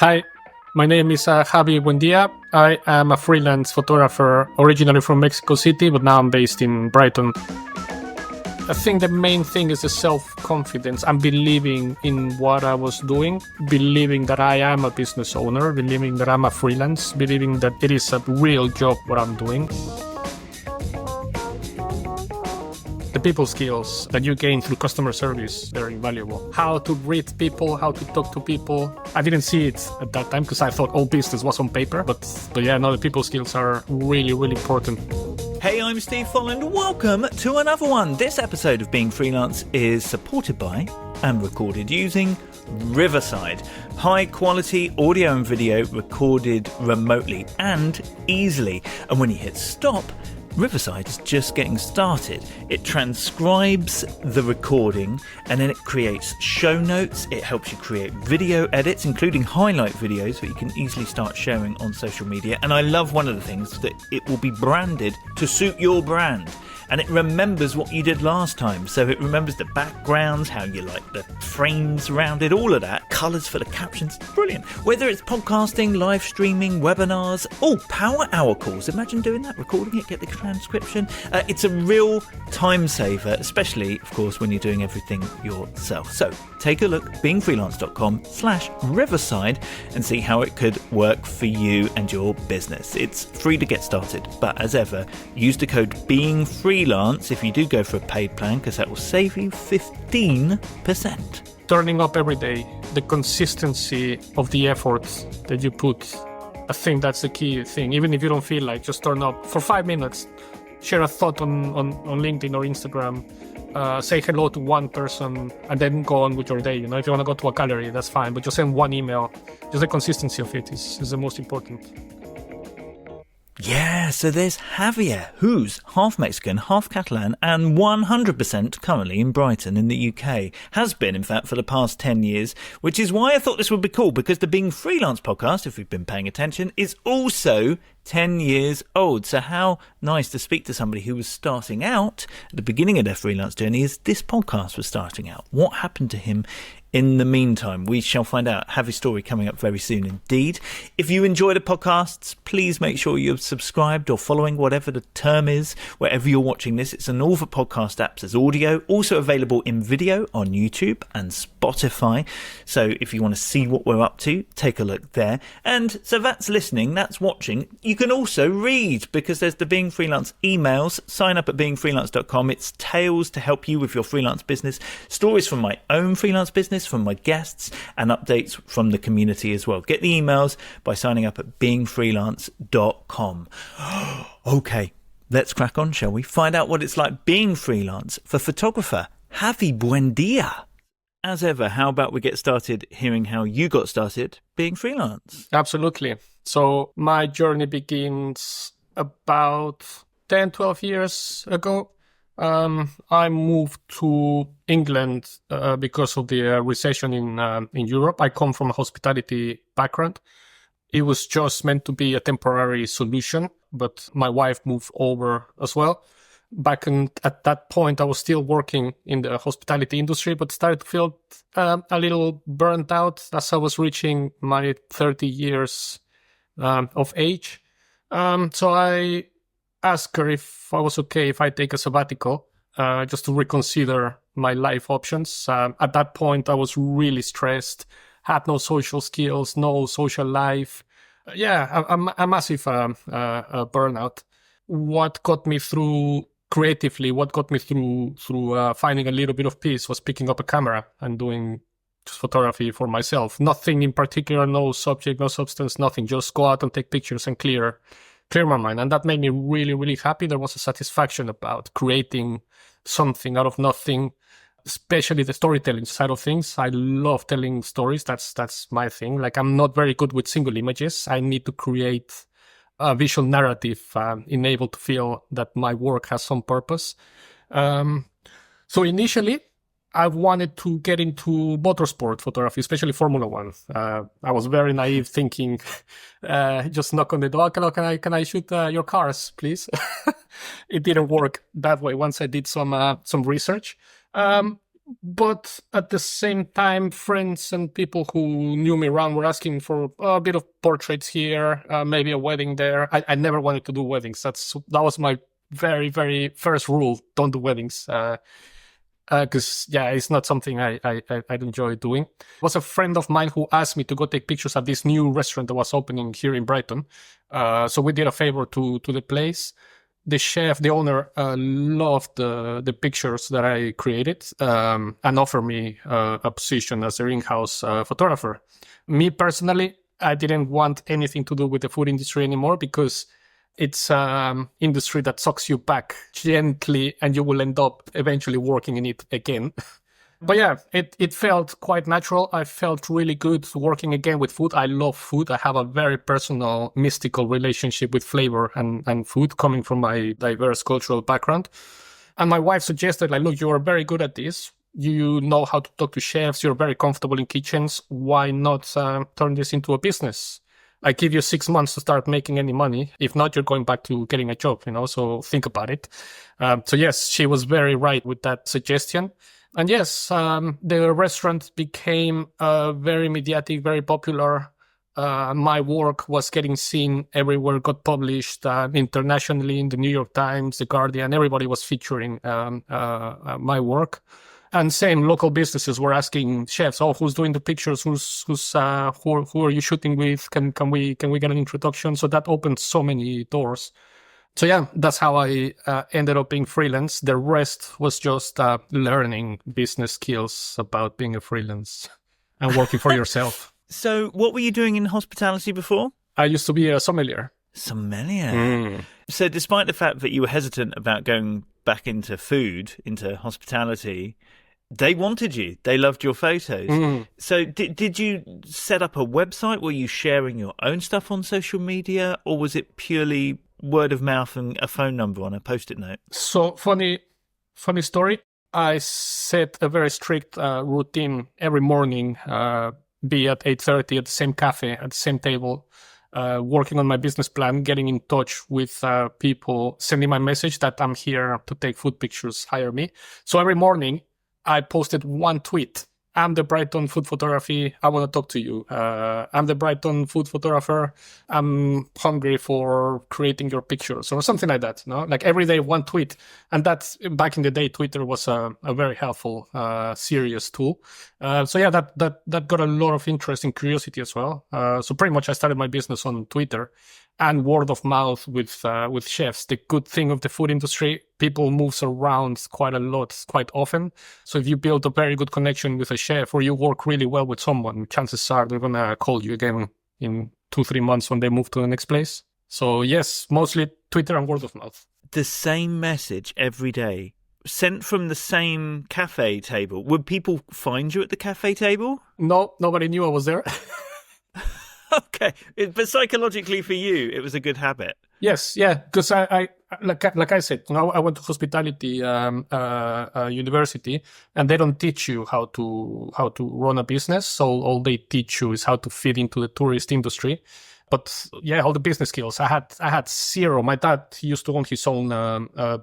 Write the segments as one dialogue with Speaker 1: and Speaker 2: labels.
Speaker 1: Hi, my name is Xavier Buendia. I am a freelance photographer originally from Mexico City, but now I'm based in Brighton. I think the main thing is the self-confidence and believing in what I was doing, believing that I am a business owner, believing that I'm a freelance, believing that it is a real job what I'm doing. The people skills that you gain through customer service, they're invaluable. How to read people, how to talk to people. I didn't see it at that time because I thought all business was on paper. But yeah, no, the people skills are really, really important.
Speaker 2: Hey, I'm Steve Folland. Welcome to another one. This episode of Being Freelance is supported by and recorded using Riverside. High quality audio and video recorded remotely and easily. And when you hit stop, Riverside is just getting started. It transcribes the recording and then it creates show notes. It helps you create video edits, including highlight videos that you can easily start sharing on social media. And I love one of the things that it will be branded to suit your brand. And it remembers what you did last time. So it remembers the backgrounds, how you like the frames around it, all of that. Colours for the captions. Brilliant. Whether it's podcasting, live streaming, webinars, power hour calls. Imagine doing that, recording it, get the transcription. It's a real time saver, especially, of course, when you're doing everything yourself. So take a look, beingfreelance.com/Riverside and see how it could work for you and your business. It's free to get started, but as ever, use the code BEINGFREELANCE if you do go for a paid plan, because that will save you 15%.
Speaker 1: Turning up every day, the consistency of the efforts that you put, I think that's the key thing. Even if you don't feel like, just turn up for 5 minutes, share a thought on LinkedIn or Instagram, say hello to one person, and then go on with your day. You know, if you want to go to a gallery, that's fine, but just send one email. Just the consistency of it is the most important.
Speaker 2: Yeah, so there's Javier, who's half Mexican, half Catalan, and 100% currently in Brighton in the UK. Has been, in fact, for the past 10 years, which is why I thought this would be cool, because the Being Freelance podcast, if we've been paying attention, is also 10 years old. So how nice to speak to somebody who was starting out at the beginning of their freelance journey as this podcast was starting out. What happened to him in the meantime? We shall find out. Have his story coming up very soon indeed. If you enjoy the podcasts, please make sure you're subscribed or following, whatever the term is, wherever you're watching this. It's on all the podcast apps as audio, also available in video on YouTube and Spotify. So if you want to see what we're up to, take a look there. And so that's listening, that's watching. You can also read, because there's the Being Freelance emails. Sign up at beingfreelance.com. It's tales to help you with your freelance business, stories from my own freelance business, from my guests, and updates from the community as well. Get the emails by signing up at beingfreelance.com. Okay, let's crack on, shall we? Find out what it's like being freelance for photographer Xavier Buendia. As ever, how about we get started hearing how you got started being freelance?
Speaker 1: Absolutely. So my journey begins about 10, 12 years ago. I moved to England because of the recession in Europe. I come from a hospitality background. It was just meant to be a temporary solution, but my wife moved over as well. At that point, I was still working in the hospitality industry, but started to feel a little burnt out as I was reaching my 30 years of age. So I asked her if I was okay if I take a sabbatical, just to reconsider my life options. At that point, I was really stressed, had no social skills, no social life. A massive burnout. What got me through creatively, what got me through finding a little bit of peace was picking up a camera and doing just photography for myself. Nothing in particular, no subject, no substance, nothing. Just go out and take pictures and clear my mind. And that made me really, really happy. There was a satisfaction about creating something out of nothing, especially the storytelling side of things. I love telling stories. That's my thing. Like, I'm not very good with single images. I need to create a visual narrative, able to feel that my work has some purpose. So initially, I wanted to get into motorsport photography, especially Formula One. I was very naive, thinking, just knock on the door. Can I shoot your cars, please? It didn't work that way. Once I did some research, But at the same time, friends and people who knew me around were asking for a bit of portraits here, maybe a wedding there. I never wanted to do weddings. That was my very, very first rule. Don't do weddings. Because it's not something I'd enjoy doing. It was a friend of mine who asked me to go take pictures at this new restaurant that was opening here in Brighton. So we did a favor to the place. The chef, the owner, loved the pictures that I created, and offered me a position as their in-house photographer. Me personally, I didn't want anything to do with the food industry anymore because it's an industry that sucks you back gently and you will end up eventually working in it again. But yeah, it felt quite natural. I felt really good working again with food. I love food. I have a very personal, mystical relationship with flavor and food coming from my diverse cultural background. And my wife suggested, like, look, you are very good at this. You know how to talk to chefs. You're very comfortable in kitchens. Why not turn this into a business? I give you 6 months to start making any money. If not, you're going back to getting a job, so think about it. So yes, she was very right with that suggestion. And yes, the restaurant became very mediatic, very popular. My work was getting seen everywhere, got published internationally in the New York Times, The Guardian. Everybody was featuring my work. And same local businesses were asking chefs, who's doing the pictures? Who are you shooting with? Can we get an introduction? So that opened so many doors. So yeah, that's how I ended up being freelance. The rest was just learning business skills about being a freelance and working for yourself.
Speaker 2: So what were you doing in hospitality before?
Speaker 1: I used to be a sommelier.
Speaker 2: Sommelier. So despite the fact that you were hesitant about going back into food, into hospitality, they wanted you. They loved your photos. So did you set up a website? Were you sharing your own stuff on social media? Or was it purely word of mouth and a phone number on a Post-it note?
Speaker 1: So funny story. I set a very strict routine every morning, be at 8:30 at the same cafe, at the same table, working on my business plan, getting in touch with people, sending my message that I'm here to take food pictures, hire me. So every morning I posted one tweet. I'm the Brighton food photography. I want to talk to you. I'm the Brighton food photographer. I'm hungry for creating your pictures or something like that. Like every day, one tweet. And that's back in the day, Twitter was a very helpful, serious tool. So yeah, that got a lot of interest and curiosity as well. So pretty much I started my business on Twitter and word of mouth with chefs. The good thing of the food industry, people moves around quite a lot, quite often. So if you build a very good connection with a chef or you work really well with someone, chances are they're going to call you again in 2-3 months when they move to the next place. So yes, mostly Twitter and word of mouth.
Speaker 2: The same message every day, sent from the same cafe table. Would people find you at the cafe table?
Speaker 1: No, nobody knew I was there.
Speaker 2: Okay, but psychologically for you, it was a good habit.
Speaker 1: Yes, yeah, because I like I said, I went to hospitality university, and they don't teach you how to run a business. So all they teach you is how to fit into the tourist industry. But yeah, all the business skills I had zero. My dad used to own his own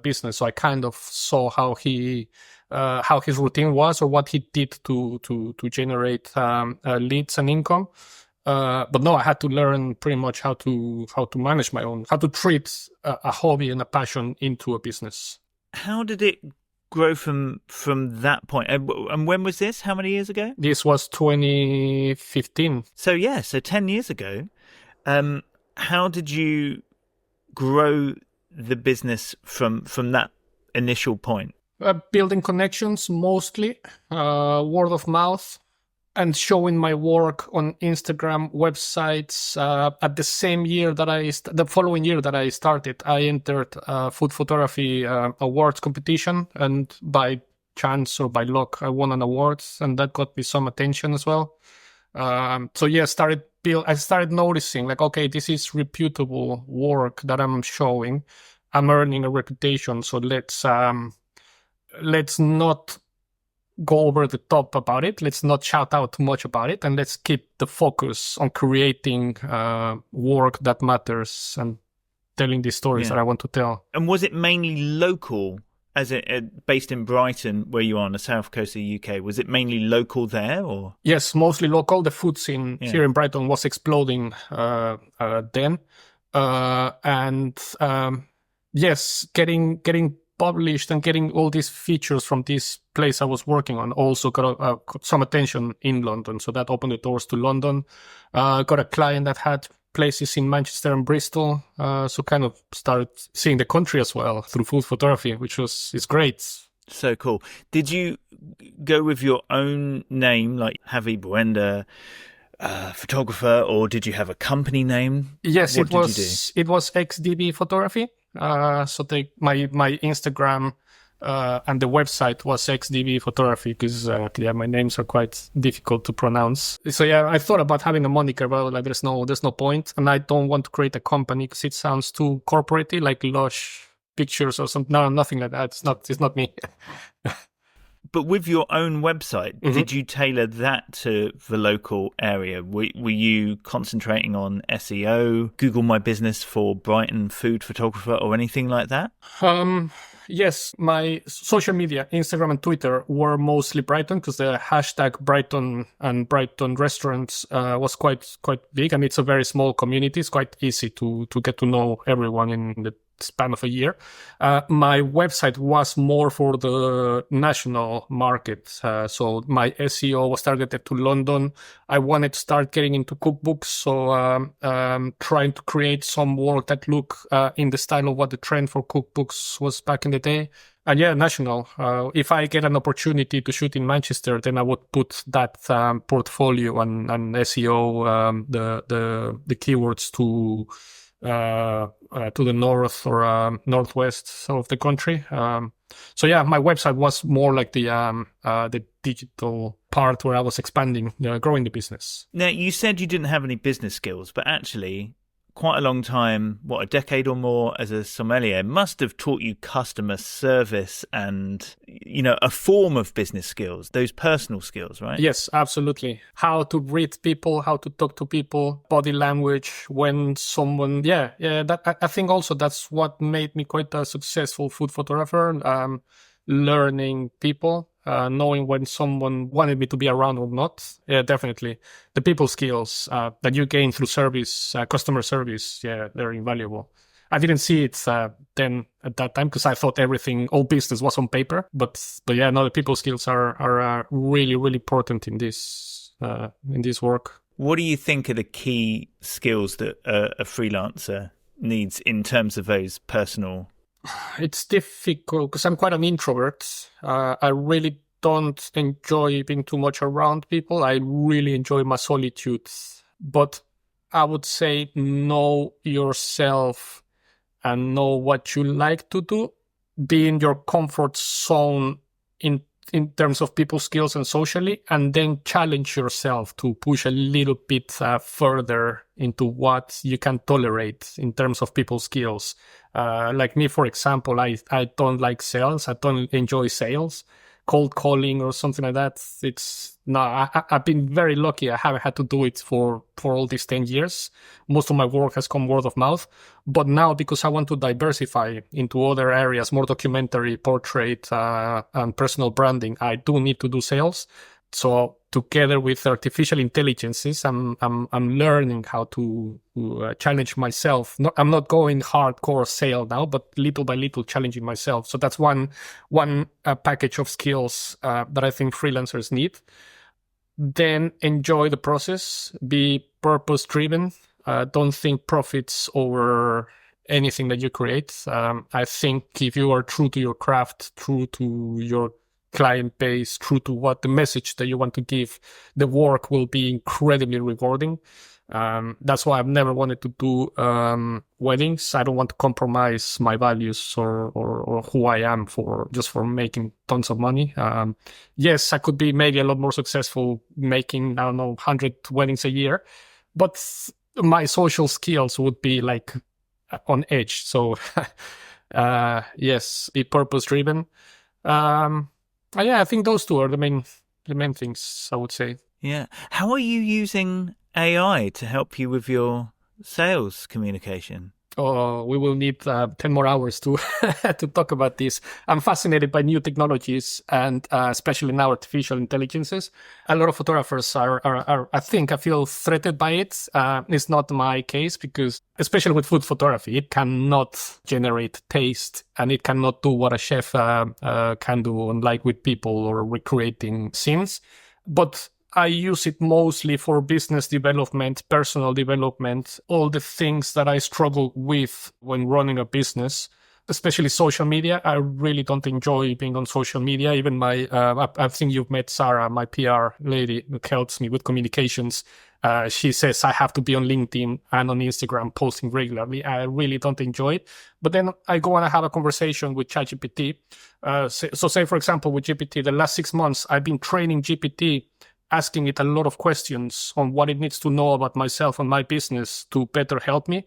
Speaker 1: business, so I kind of saw how his routine was or what he did to generate leads and income. But no, I had to learn pretty much how to manage my own, how to treat a hobby and a passion into a business.
Speaker 2: How did it grow from that point? And when was this? How many years ago?
Speaker 1: This was 2015.
Speaker 2: So 10 years ago. How did you grow the business from that initial point?
Speaker 1: Building connections, mostly, word of mouth. And showing my work on Instagram, websites. At the same year that the following year that I started, I entered a food photography awards competition, and by chance or by luck, I won an award, and that got me some attention as well. So yeah, I started noticing, like, okay, this is reputable work that I'm showing. I'm earning a reputation, so let's not go over the top about it. Let's not shout out too much about it, and let's keep the focus on creating work that matters and telling the stories that I want to tell.
Speaker 2: And was it mainly local as based in Brighton, where you are on the south coast of the UK, was it mainly local there, or?
Speaker 1: Yes, mostly local. The food scene here in Brighton was exploding then. Yes, getting published and getting all these features from this place I was working on also got some attention in London. So that opened the doors to London. Got a client that had places in Manchester and Bristol. So kind of started seeing the country as well through food photography, which is great.
Speaker 2: So cool. Did you go with your own name, like Xavier Buendia, photographer, or did you have a company name?
Speaker 1: Yes, it was XDB Photography. So my Instagram and the website was XDB Photography because my names are quite difficult to pronounce. So I thought about having a moniker, but like there's no point, and I don't want to create a company because it sounds too corporate-y, like Lush Pictures or something. No, nothing like that. It's not me.
Speaker 2: But with your own website, did you tailor that to the local area? Were you concentrating on SEO, Google My Business for Brighton food photographer, or anything like that?
Speaker 1: Yes, my social media, Instagram and Twitter, were mostly Brighton because the hashtag Brighton and Brighton restaurants was quite big, and it's a very small community. It's quite easy to get to know everyone in the span of a year. My website was more for the national market. So my SEO was targeted to London. I wanted to start getting into cookbooks. So trying to create some work that look in the style of what the trend for cookbooks was back in the day. And national. If I get an opportunity to shoot in Manchester, then I would put that portfolio and SEO, the keywords to the north or northwest of the country. So my website was more like the digital part where I was expanding, growing the business.
Speaker 2: Now, you said you didn't have any business skills, but actually quite a long time, a decade or more as a sommelier must have taught you customer service and, a form of business skills, those personal skills, right?
Speaker 1: Yes, absolutely. How to read people, how to talk to people, body language, when someone, that I think also that's what made me quite a successful food photographer, learning people. Knowing when someone wanted me to be around or not. Yeah, definitely. The people skills that you gain through service, customer service, they're invaluable. I didn't see it then at that time because I thought all business was on paper. But the people skills are really, really important in this work.
Speaker 2: What do you think are the key skills that a freelancer needs in terms of those personal?
Speaker 1: It's difficult because I'm quite an introvert. I really don't enjoy being too much around people. I really enjoy my solitude. But I would say know yourself and know what you like to do. Be in your comfort zone in terms of people skills and socially, and then challenge yourself to push a little bit further into what you can tolerate in terms of people skills. Like me, for example, I don't like sales. I don't enjoy sales, cold calling or something like that. I've been very lucky. I haven't had to do it for all these 10 years. Most of my work has come word of mouth. But now, because I want to diversify into other areas, more documentary, portrait, and personal branding, I do need to do sales. So together with artificial intelligences, I'm learning how to challenge myself. I'm not going hardcore sale now, but little by little challenging myself. So that's one package of skills that I think freelancers need. Then enjoy the process. Be purpose driven. Don't think profits over anything that you create. I think if you are true to your craft, true to your client base, true to what the message that you want to give, the work will be incredibly rewarding. That's why I've never wanted to do weddings. I don't want to compromise my values or who I am for making tons of money. Yes, I could be maybe a lot more successful making, 100 weddings a year, but my social skills would be like on edge. So yes, be purpose driven. I think those two are the main things, I would say.
Speaker 2: Yeah. How are you using AI to help you with your sales communication?
Speaker 1: Oh, we will need 10 more hours to to talk about this. I'm fascinated by new technologies and especially now artificial intelligences. A lot of photographers are I feel threatened by it. It's not my case because especially with food photography, it cannot generate taste and it cannot do what a chef can do, unlike with people or recreating scenes. But I use it mostly for business development, personal development, all the things that I struggle with when running a business, especially social media. I really don't enjoy being on social media. Even I think you've met Sarah, my PR lady who helps me with communications. She says I have to be on LinkedIn and on Instagram posting regularly. I really don't enjoy it. But then I go and I have a conversation with ChatGPT. So say, for example, with GPT, the last 6 months, I've been training GPT, asking it a lot of questions on what it needs to know about myself and my business to better help me.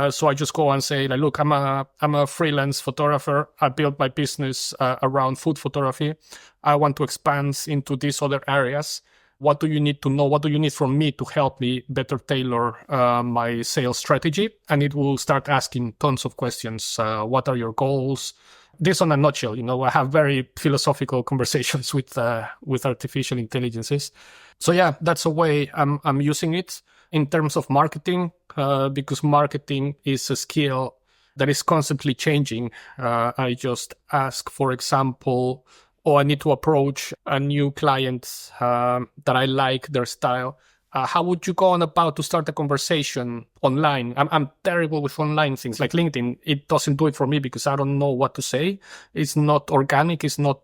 Speaker 1: So I just go and say, like, look, I'm a freelance photographer. I built my business around food photography. I want to expand into these other areas. What do you need to know? What do you need from me to help me better tailor my sales strategy? And it will start asking tons of questions. What are your goals? This on a nutshell, I have very philosophical conversations with artificial intelligences. So yeah, that's a way I'm using it in terms of marketing, because marketing is a skill that is constantly changing. I just ask, for example, I need to approach a new client that I like their style. How would you go on about to start a conversation online? I'm terrible with online things like LinkedIn. It doesn't do it for me because I don't know what to say. It's not organic. It's not.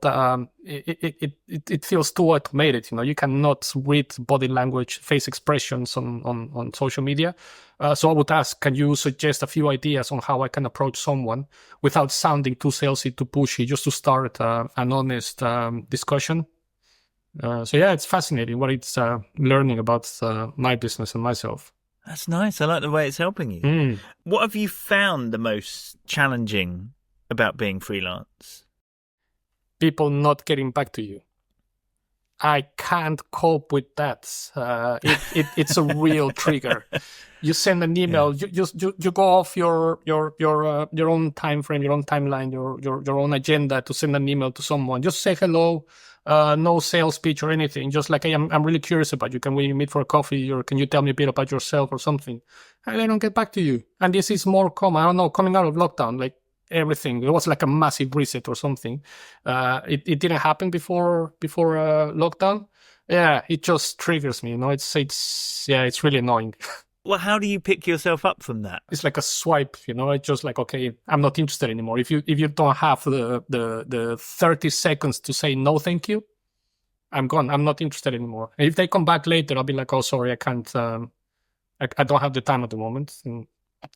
Speaker 1: It feels too automated. You cannot read body language, face expressions on social media. So I would ask, can you suggest a few ideas on how I can approach someone without sounding too salesy, too pushy, just to start an honest discussion? So yeah, it's fascinating what it's learning about my business and myself.
Speaker 2: That's nice. I like the way it's helping you. What have you found the most challenging about being freelance?
Speaker 1: People not getting back to you. I can't cope with that. It's a real trigger. You send an email, you go off your own time frame, your own timeline, your own agenda to send an email to someone. Just say hello. No sales pitch or anything. Just like, hey, I'm really curious about you. Can we meet for a coffee, or can you tell me a bit about yourself or something? And they don't get back to you. And this is more common. I don't know, coming out of lockdown, like everything. It was like a massive reset or something. It didn't happen before lockdown. Yeah, it just triggers me. It's really annoying.
Speaker 2: Well, how do you pick yourself up from that?
Speaker 1: It's like a swipe, It's just like, okay, I'm not interested anymore. If you don't have the 30 seconds to say no, thank you, I'm gone. I'm not interested anymore. And if they come back later, I'll be like, oh, sorry, I can't. I don't have the time at the moment. And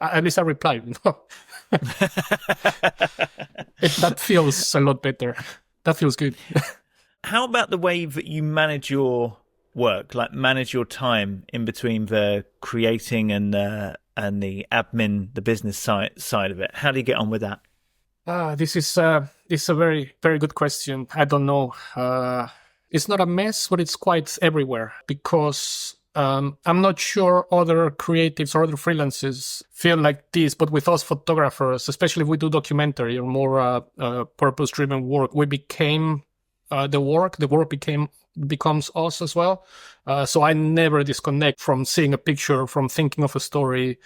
Speaker 1: at least I reply. That feels a lot better. That feels good.
Speaker 2: How about the way that you manage your work, like manage your time in between the creating and the admin, the business side of it? How do you get on with that?
Speaker 1: This is a very, very good question. I don't know. It's not a mess, but it's quite everywhere because I'm not sure other creatives or other freelancers feel like this, but with us photographers, especially if we do documentary or more purpose-driven work, we became the work becomes us as well. So I never disconnect from seeing a picture, from thinking of a story,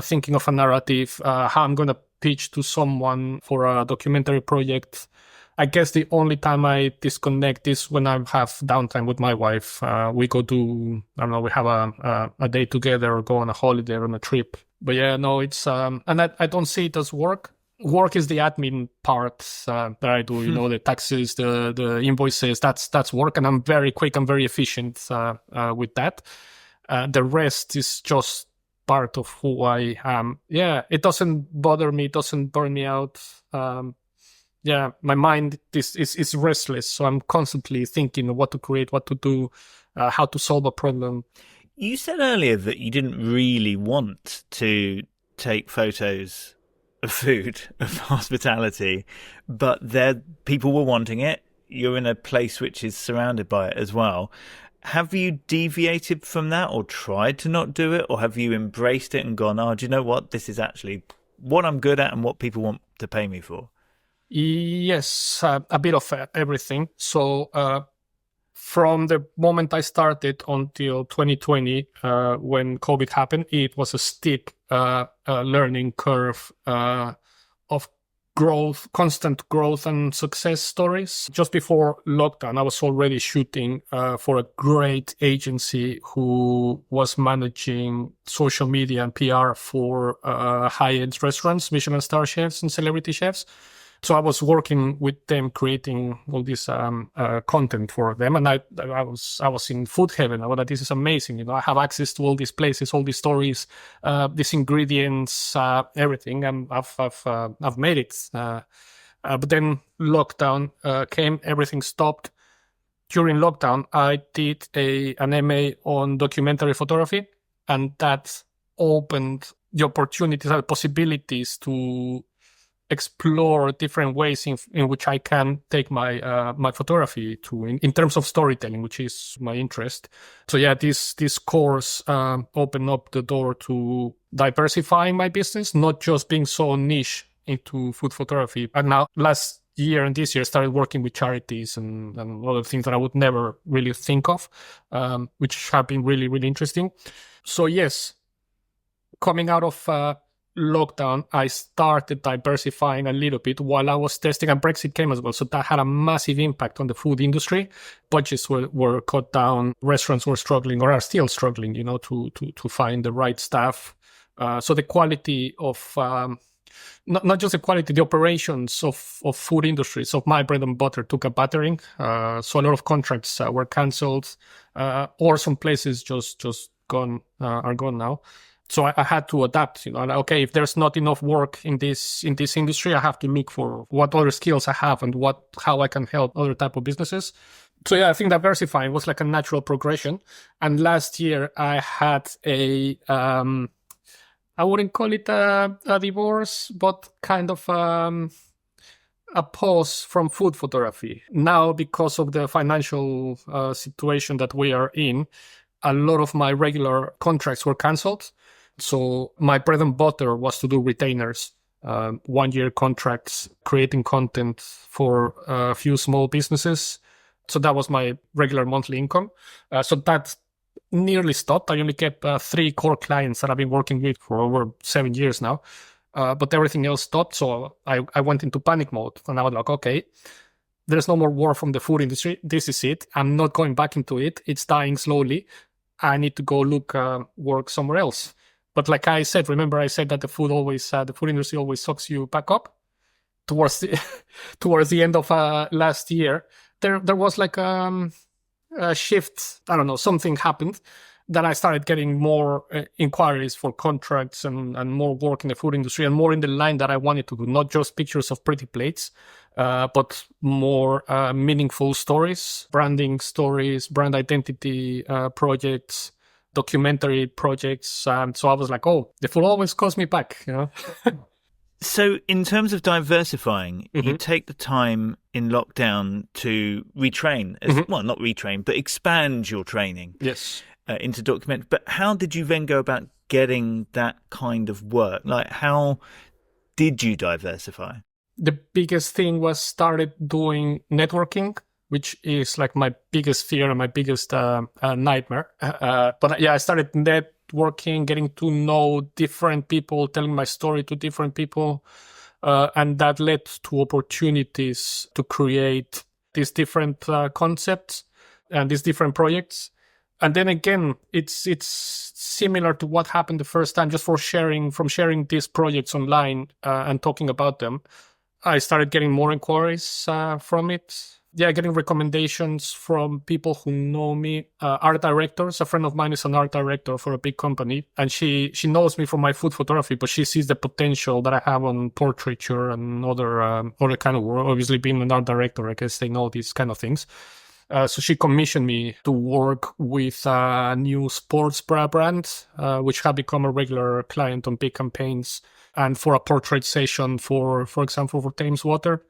Speaker 1: thinking of a narrative, how I'm going to pitch to someone for a documentary project. I guess the only time I disconnect is when I have downtime with my wife. We go do, I don't know, we have a day together or go on a holiday or on a trip. But yeah, no, it's, and I don't see it as work. Work is the admin part that I do, the taxes, the invoices, that's work. And I'm very quick and very efficient with that. The rest is just part of who I am. Yeah, it doesn't bother me. It doesn't burn me out. Yeah, my mind is restless. So I'm constantly thinking of what to create, what to do, how to solve a problem.
Speaker 2: You said earlier that you didn't really want to take photos of food, of hospitality, but people were wanting it. You're in a place which is surrounded by it as well. Have you deviated from that or tried to not do it? Or have you embraced it and gone, oh, do you know what? This is actually what I'm good at and what people want to pay me for?
Speaker 1: Yes, a bit of everything. So from the moment I started until 2020, when COVID happened, it was a steep learning curve of growth, constant growth and success stories. Just before lockdown, I was already shooting for a great agency who was managing social media and PR for high-end restaurants, Michelin star chefs and celebrity chefs. So I was working with them, creating all this content for them, and I was in food heaven. I thought, this is amazing. You know, I have access to all these places, all these stories, these ingredients, everything, and I've made it. But then lockdown came, everything stopped. During lockdown, I did an MA on documentary photography, and that opened the opportunities and possibilities to explore different ways in which I can take my my photography to in terms of storytelling, which is my interest. So yeah, this course opened up the door to diversifying my business, not just being so niche into food photography. And now last year and this year started working with charities and other things that I would never really think of, which have been really, really interesting. So yes, coming out of lockdown, I started diversifying a little bit while I was testing, and Brexit came as well. So that had a massive impact on the food industry. Budgets were cut down. Restaurants were struggling, or are still struggling, you know, to find the right staff. So the quality of, not just the quality, the operations of food industries, of my bread and butter took a battering. So a lot of contracts were cancelled, or some places just gone, are gone now. So I had to adapt, you know, like, okay, if there's not enough work in this industry, I have to look for what other skills I have and how I can help other type of businesses. So yeah, I think diversifying was like a natural progression. And last year I had I wouldn't call it a divorce, but kind of a pause from food photography. Now, because of the financial situation that we are in, a lot of my regular contracts were cancelled. So my bread and butter was to do retainers, 1-year contracts, creating content for a few small businesses. So that was my regular monthly income. So that nearly stopped. I only kept 3 core clients that I've been working with for over 7 years now. But everything else stopped. So I went into panic mode, and I was like, okay, there's no more war from the food industry. This is it. I'm not going back into it. It's dying slowly. I need to go look work somewhere else. But like I said, remember I said that the food industry always sucks you back up. Towards the end of last year, there was like a shift. I don't know, something happened that I started getting more inquiries for contracts and more work in the food industry, and more in the line that I wanted to do, not just pictures of pretty plates, but more meaningful stories, branding stories, brand identity projects, documentary projects. So I was like, oh, the food always calls me back, you know.
Speaker 2: So in terms of diversifying, you take the time in lockdown to retrain, well, not retrain, but expand your training.
Speaker 1: Yes.
Speaker 2: Into document. But how did you then go about getting that kind of work? Like, how did you diversify?
Speaker 1: The biggest thing was started doing networking, which is like my biggest fear and my biggest nightmare. But yeah, I started networking, getting to know different people, telling my story to different people. And that led to opportunities to create these different concepts and these different projects. And then again, it's similar to what happened the first time, just from sharing these projects online and talking about them. I started getting more inquiries from it. Yeah, getting recommendations from people who know me. Art directors. A friend of mine is an art director for a big company, and she knows me from my food photography, but she sees the potential that I have on portraiture and other kind of work. Obviously, being an art director, I guess they know these kind of things. So she commissioned me to work with a new sports bra brand, which had become a regular client on big campaigns, and for a portrait session for example, for Thames Water,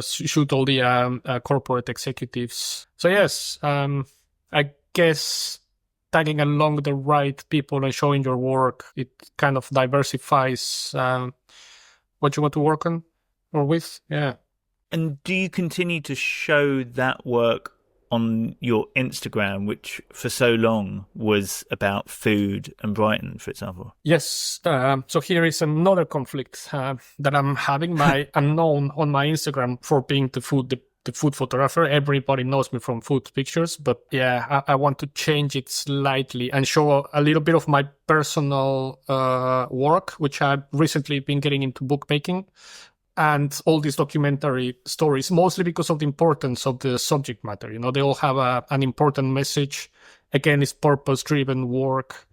Speaker 1: shoot all the corporate executives. So yes, I guess tagging along the right people and showing your work, it kind of diversifies what you want to work on or with. Yeah.
Speaker 2: And do you continue to show that work on your Instagram, which for so long was about food and Brighton, for example?
Speaker 1: Yes. So here is another conflict that I'm having. I'm known on my Instagram for being the food photographer. Everybody knows me from food pictures, but yeah, I want to change it slightly and show a little bit of my personal work, which I've recently been getting into bookmaking. And all these documentary stories, mostly because of the importance of the subject matter. You know, they all have an important message. Again, it's purpose-driven work.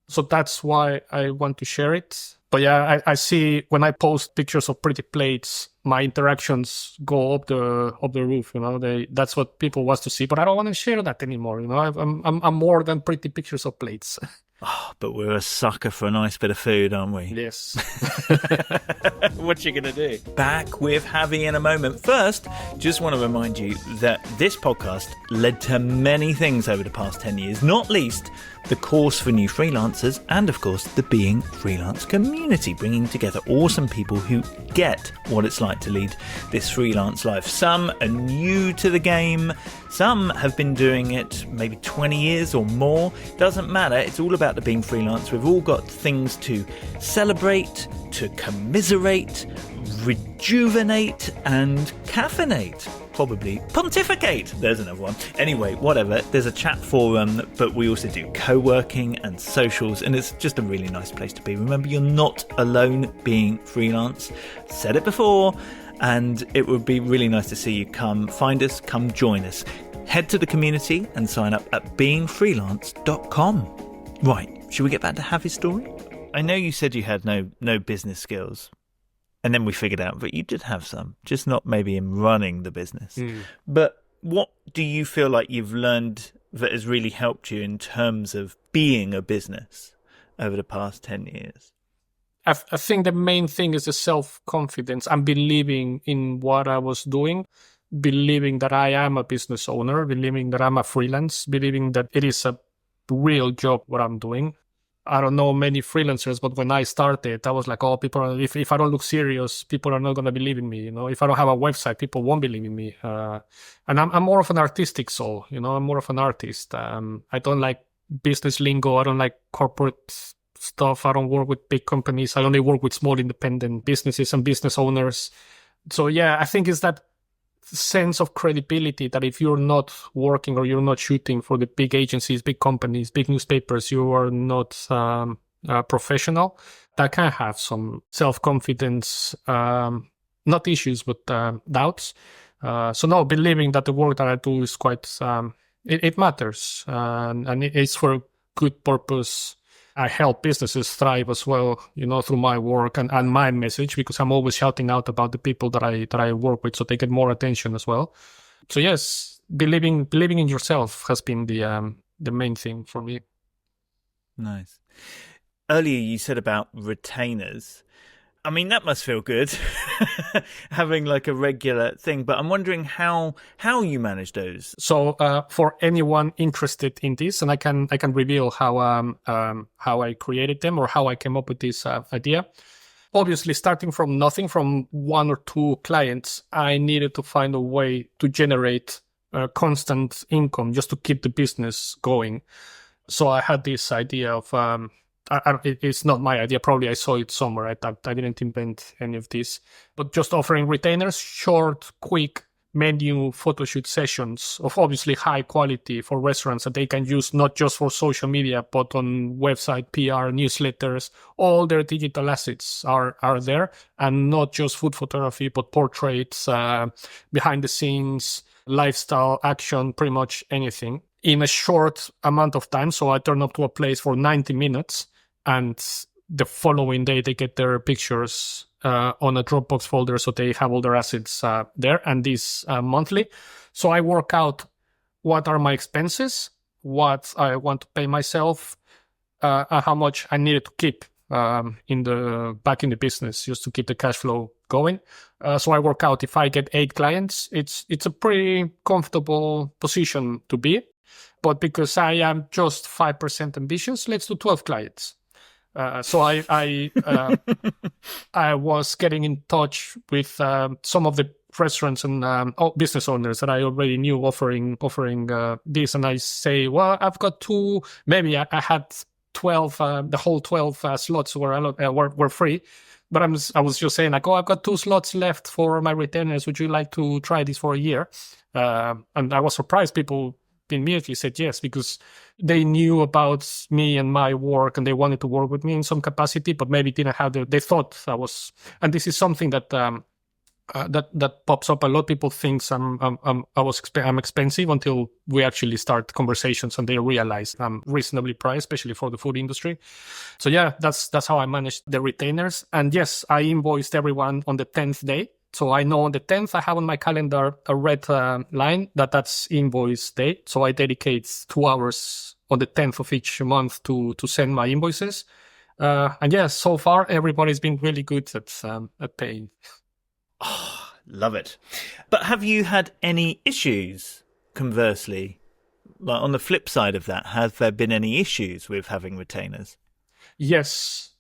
Speaker 1: So that's why I want to share it. But yeah, I see when I post pictures of pretty plates, my interactions go up the roof. You know, that's what people want to see. But I don't want to share that anymore. You know, I'm more than pretty pictures of plates.
Speaker 2: Oh, but we're a sucker for a nice bit of food, aren't we?
Speaker 1: Yes.
Speaker 2: What you gonna do? Back with Javi in a moment. First, just want to remind you that this podcast led to many things over the past 10 years, not least the course for new freelancers and, of course, the Being Freelance community, bringing together awesome people who get what it's like to lead this freelance life. Some are new to the game. Some have been doing it maybe 20 years or more. Doesn't matter. It's all about the Being Freelance. We've all got things to celebrate, to commiserate, rejuvenate and caffeinate. Probably pontificate. There's another one. Anyway, whatever. There's a chat forum, but we also do co-working and socials, and it's just a really nice place to be. Remember, you're not alone being freelance. Said it before, and it would be really nice to see you come find us, come join us. Head to the community and sign up at beingfreelance.com. Right, should we get back to Javi's story? I know you said you had no business skills. And then we figured out that you did have some, just not maybe in running the business. But what do you feel like you've learned that has really helped you in terms of being a business over the past 10 years?
Speaker 1: I think the main thing is the self-confidence and believing in what I was doing, believing that I am a business owner, believing that I'm a freelance, believing that it is a real job what I'm doing. I don't know many freelancers, but when I started, I was like, oh, people, if I don't look serious, people are not going to believe in me. You know, if I don't have a website, people won't believe in me. And I'm more of an artistic soul, you know, I'm more of an artist. I don't like business lingo. I don't like corporate stuff. I don't work with big companies. I only work with small independent businesses and business owners. So yeah, I think it's that sense of credibility that if you're not working or you're not shooting for the big agencies, big companies, big newspapers, you are not professional. That can have some self-confidence, not issues, but doubts. So no, believing that the work that I do is quite, it matters, and it is for a good purpose. I help businesses thrive as well, you know, through my work and my message, because I'm always shouting out about the people that I work with, so they get more attention as well. So yes, believing in yourself has been the main thing for me.
Speaker 2: Nice. Earlier you said about retainers. I mean, that must feel good, having like a regular thing. But I'm wondering how you manage those.
Speaker 1: So for anyone interested in this, and I can reveal how I created them or how I came up with this idea. Obviously, starting from nothing, from one or two clients, I needed to find a way to generate constant income just to keep the business going. So I had this idea of it's not my idea. Probably I saw it somewhere. I didn't invent any of this, but just offering retainers, short, quick menu photo shoot sessions of obviously high quality for restaurants that they can use not just for social media, but on website, PR, newsletters. All their digital assets are there, and not just food photography, but portraits, behind the scenes, lifestyle, action, pretty much anything in a short amount of time. So I turn up to a place for 90 minutes. And the following day, they get their pictures on a Dropbox folder, so they have all their assets there, and this monthly. So I work out what are my expenses, what I want to pay myself, and how much I needed to keep back in the business just to keep the cash flow going. So I work out if I get 8 clients, it's a pretty comfortable position to be. But because I am just 5% ambitious, let's do 12 clients. So I was getting in touch with some of the restaurants and business owners that I already knew offering this, and I say, well, I've got two. Maybe I had 12. The whole 12 slots were free, but I was just saying like, oh, I've got 2 slots left for my retainers. Would you like to try this for a year? And I was surprised people immediately said yes, because they knew about me and my work and they wanted to work with me in some capacity, but maybe didn't have they thought I was. And this is something that that pops up a lot. People think I'm expensive until we actually start conversations and they realize I'm reasonably priced, especially for the food industry. So yeah, that's how I managed the retainers. And yes, I invoiced everyone on the 10th day. So I know on the 10th, I have on my calendar a red line that's invoice day. So I dedicate 2 hours on the 10th of each month to send my invoices. And yes, so far, everybody's been really good at paying.
Speaker 2: Oh, love it. But have you had any issues, conversely? Like on the flip side of that, have there been any issues with having retainers?
Speaker 1: Yes.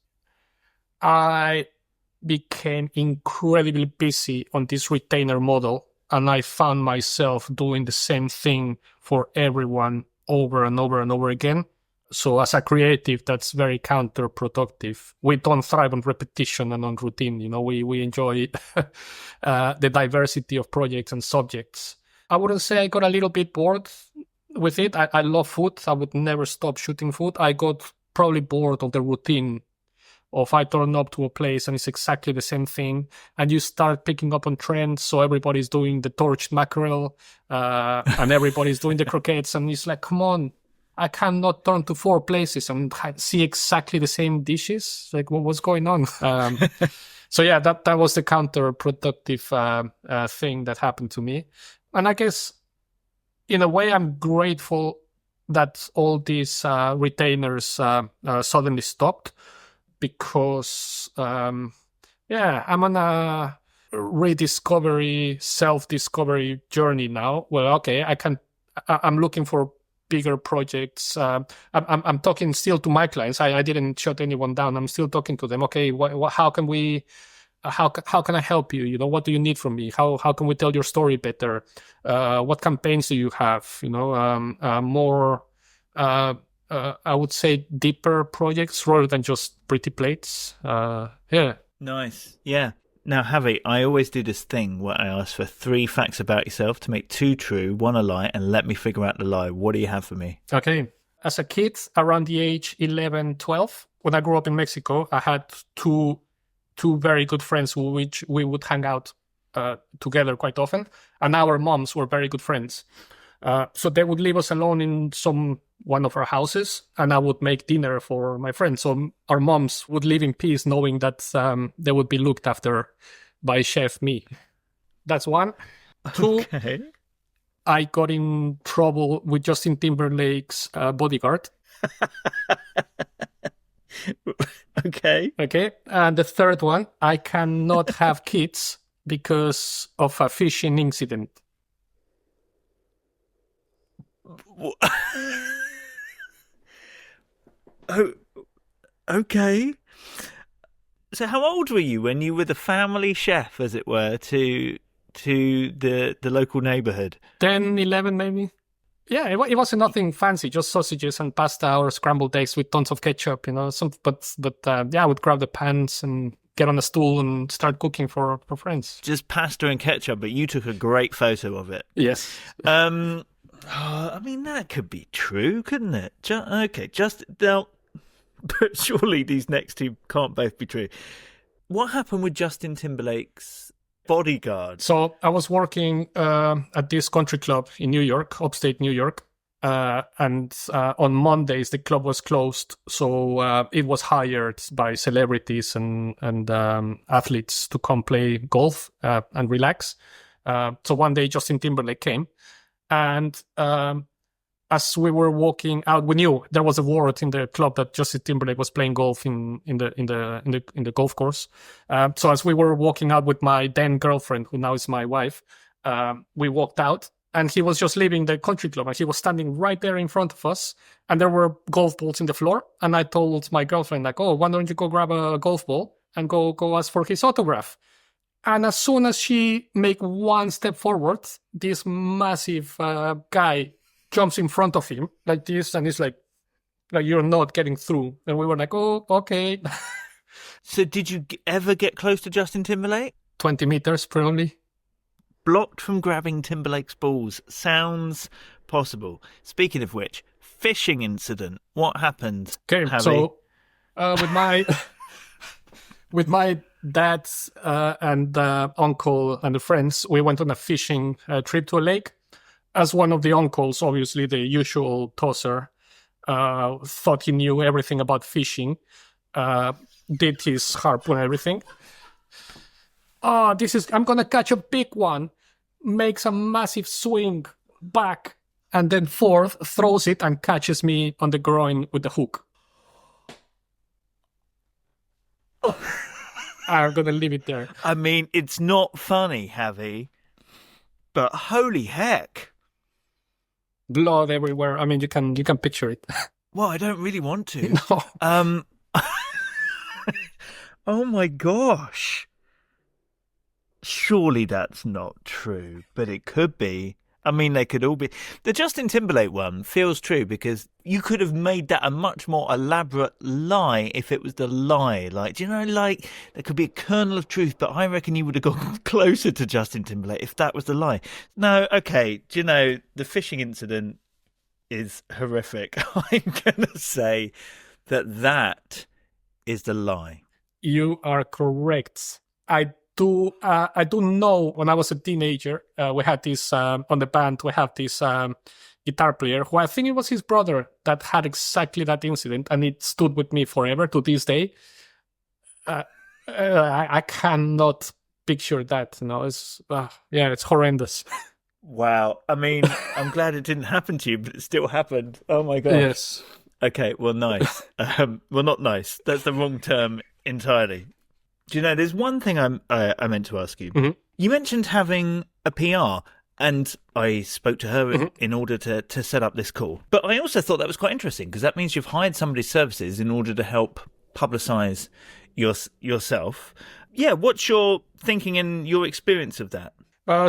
Speaker 1: I became incredibly busy on this retainer model, and I found myself doing the same thing for everyone over and over and over again. So as a creative, that's very counterproductive. We don't thrive on repetition and on routine. We enjoy the diversity of projects and subjects. I wouldn't say I got a little bit bored with it. I love food. I would never stop shooting food. I got probably bored of the routine of I turn up to a place and it's exactly the same thing, and you start picking up on trends. So everybody's doing the torched mackerel, and everybody's doing the croquettes, and it's like, come on, I cannot turn to 4 places and see exactly the same dishes. Like, what's going on? So yeah, that was the counterproductive thing that happened to me. And I guess in a way, I'm grateful that all these retainers suddenly stopped. Because, I'm on a rediscovery, self-discovery journey now. Well, okay, I'm looking for bigger projects. I'm talking still to my clients. I didn't shut anyone down. I'm still talking to them. Okay, how can I help you? What do you need from me? How can we tell your story better? What campaigns do you have? More, I would say deeper projects rather than just pretty plates. Yeah.
Speaker 2: Nice. Yeah. Now, Javi, I always do this thing where I ask for 3 facts about yourself to make 2 true, 1 a lie, and let me figure out the lie. What do you have for me?
Speaker 1: Okay. As a kid, around the age 11, 12, when I grew up in Mexico, I had two very good friends which we would hang out together quite often. And our moms were very good friends. So they would leave us alone in one of our houses, and I would make dinner for my friends. So our moms would live in peace, knowing that they would be looked after by Chef me. That's 1. 2,
Speaker 2: okay.
Speaker 1: I got in trouble with Justin Timberlake's bodyguard.
Speaker 2: Okay.
Speaker 1: Okay. And the 3rd one, I cannot have kids because of a fishing incident.
Speaker 2: Oh, okay. So how old were you when you were the family chef, as it were, to the local neighborhood?
Speaker 1: 10, 11 maybe. Yeah, it wasn't nothing fancy, just sausages and pasta or scrambled eggs with tons of ketchup, but I would grab the pans and get on a stool and start cooking for friends.
Speaker 2: Just pasta and ketchup, but you took a great photo of it.
Speaker 1: Yes.
Speaker 2: I mean, that could be true, couldn't it? But surely these next 2 can't both be true. What happened with Justin Timberlake's bodyguard?
Speaker 1: So I was working at this country club in New York, upstate New York. And on Mondays, the club was closed. So it was hired by celebrities and athletes to come play golf and relax. So one day, Justin Timberlake came. And as we were walking out, we knew there was a word in the club that Justin Timberlake was playing golf in the golf course. So as we were walking out with my then girlfriend, who now is my wife, we walked out, And he was just leaving the country club, and he was standing right there in front of us, and there were golf balls in the floor. And I told my girlfriend, like, oh, why don't you go grab a golf ball and go ask for his autograph? And as soon as she make one step forward, this massive guy jumps in front of him like this, and he's like, you're not getting through. And we were like, oh, okay.
Speaker 2: So did you ever get close to Justin Timberlake?
Speaker 1: 20 meters, probably.
Speaker 2: Blocked from grabbing Timberlake's balls. Sounds possible. Speaking of which, fishing incident. What happened?
Speaker 1: Okay,
Speaker 2: Javi?
Speaker 1: so with my with my dad and uncle and the friends, we went on a fishing trip to a lake. As one of the uncles, obviously the usual tosser, thought he knew everything about fishing, did his harpoon and everything. I'm gonna catch a big one, makes a massive swing back, and then forth, throws it and catches me on the groin with the hook. I'm gonna leave it there.
Speaker 2: I mean, it's not funny, Javi, but holy heck.
Speaker 1: Blood everywhere. I mean, you can picture it.
Speaker 2: Well, I don't really want to.
Speaker 1: No.
Speaker 2: Oh my gosh. Surely that's not true, but it could be. I mean, they could all be. The Justin Timberlake one feels true because you could have made that a much more elaborate lie if it was the lie. Like, do you know, like, there could be a kernel of truth, but I reckon you would have gone closer to Justin Timberlake if that was the lie. No, okay, do you know, the fishing incident is horrific. I'm going to say that is the lie.
Speaker 1: You are correct. I do know when I was a teenager, we had this, on the band, we have this guitar player who I think it was his brother that had exactly that incident, and it stood with me forever to this day. I cannot picture that, you know, it's horrendous.
Speaker 2: Wow. I mean, I'm glad it didn't happen to you, but it still happened. Oh my gosh.
Speaker 1: Yes.
Speaker 2: Okay, well, nice. Well, not nice. That's the wrong term entirely. Do you know, there's one thing I meant to ask you.
Speaker 1: Mm-hmm.
Speaker 2: You mentioned having a PR, and I spoke to her in order to set up this call. But I also thought that was quite interesting, because that means you've hired somebody's services in order to help publicise yourself. Yeah, what's your thinking and your experience of that?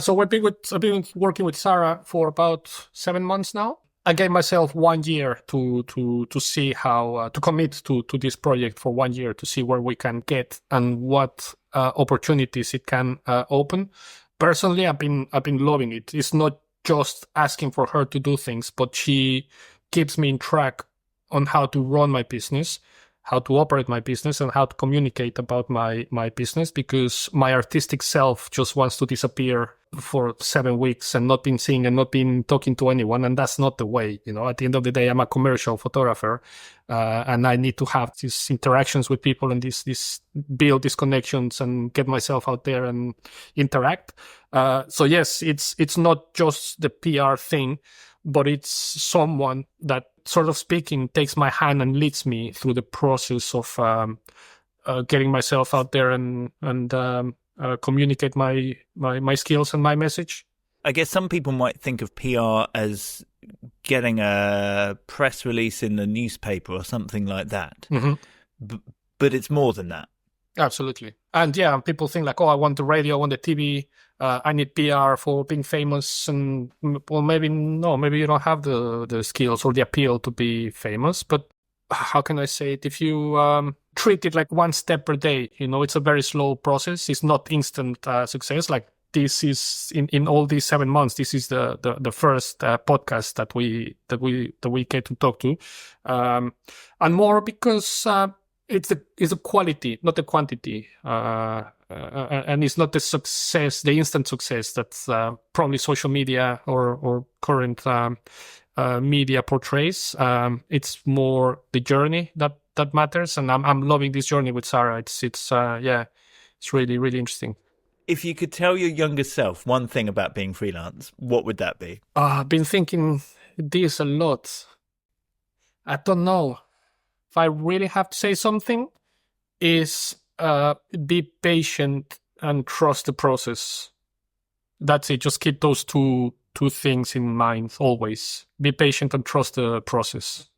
Speaker 1: So I've been working with Sarah for about 7 months now. I gave myself 1 year to see how to commit to this project for 1 year to see where we can get and what opportunities it can open. Personally, I've been loving it. It's not just asking for her to do things, but she keeps me in track on how to run my business, how to operate my business, and how to communicate about my business, because my artistic self just wants to disappear for 7 weeks and not been seeing and not been talking to anyone. And that's not the way, you know. At the end of the day, I'm a commercial photographer, and I need to have these interactions with people and this build these connections and get myself out there and interact. So yes, it's not just the PR thing, but it's someone that, sort of speaking, takes my hand and leads me through the process of getting myself out there and communicate my skills and my message.
Speaker 2: I guess some people might think of PR as getting a press release in the newspaper or something like that.
Speaker 1: Mm-hmm.
Speaker 2: But it's more than that.
Speaker 1: Absolutely. And yeah, people think like, oh, I want the radio, I want the TV, I need PR for being famous. And well, maybe you don't have the skills or the appeal to be famous. But how can I say it? If you treat it like one step per day, you know, it's a very slow process. It's not instant success. Like this is in all these 7 months, this is the first podcast that we get to talk to, and more because it's the quality, not the quantity, and it's not the success, the instant success that's probably social media or current media portrays. It's more the journey that matters, and I'm loving this journey with Sarah. It's really, really interesting.
Speaker 2: If you could tell your younger self one thing about being freelance, what would that be?
Speaker 1: I've been thinking this a lot. I don't know. If I really have to say something, is be patient and trust the process. That's it. Just keep those two two things in mind always. Be patient and trust the process.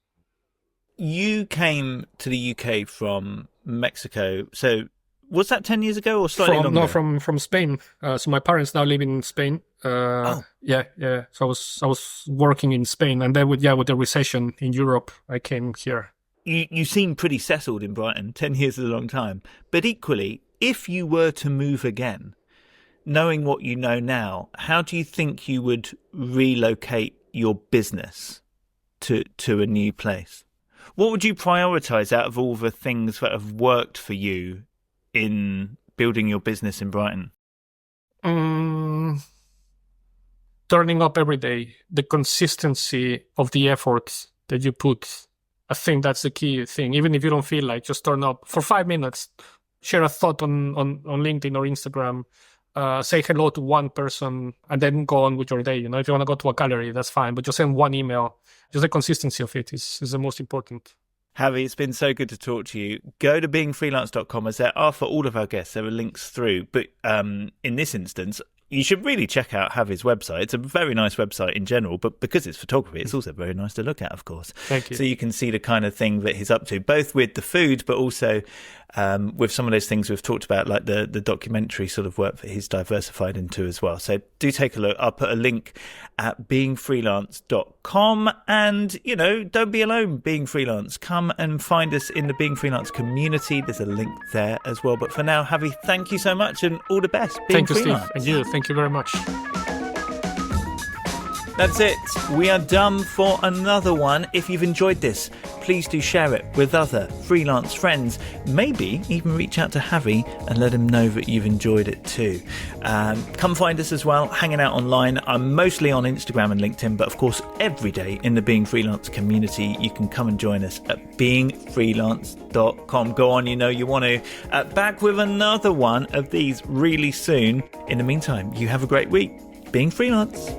Speaker 2: You came to the UK from Mexico. So was that 10 years ago or slightly longer?
Speaker 1: No, from Spain. So my parents now live in Spain. Yeah. So I was working in Spain, and then with the recession in Europe, I came here.
Speaker 2: You seem pretty settled in Brighton. 10 years is a long time. But equally, if you were to move again, knowing what you know now, how do you think you would relocate your business to a new place? What would you prioritise out of all the things that have worked for you in building your business in Brighton?
Speaker 1: Turning up every day, the consistency of the effort that you put. I think that's the key thing. Even if you don't feel like, just turn up for 5 minutes, share a thought on LinkedIn or Instagram, say hello to one person, and then go on with your day. If you want to go to a gallery, that's fine, but just send one email. Just the consistency of it is the most important.
Speaker 2: Javi, it's been so good to talk to you. Go to beingfreelance.com, as there are for all of our guests. There are links through. But in this instance, you should really check out Javi's website. It's a very nice website in general, but because it's photography, it's also very nice to look at, of course.
Speaker 1: Thank you.
Speaker 2: So you can see the kind of thing that he's up to, both with the food, but also with some of those things we've talked about, like the documentary sort of work that he's diversified into as well. So do take a look. I'll put a link at beingfreelance.com. And, don't be alone, Being Freelance. Come and find us in the Being Freelance community. There's a link there as well. But for now, Javi, thank you so much and all the best.
Speaker 1: Thank you, Steve. And you. Thank you very much.
Speaker 2: That's it. We are done for another one. If you've enjoyed this, please do share it with other freelance friends. Maybe even reach out to Javi and let him know that you've enjoyed it too. Come find us as well, hanging out online. I'm mostly on Instagram and LinkedIn, but of course, every day in the Being Freelance community, you can come and join us at beingfreelance.com. Go on, you want to. Back with another one of these really soon. In the meantime, you have a great week. Being Freelance.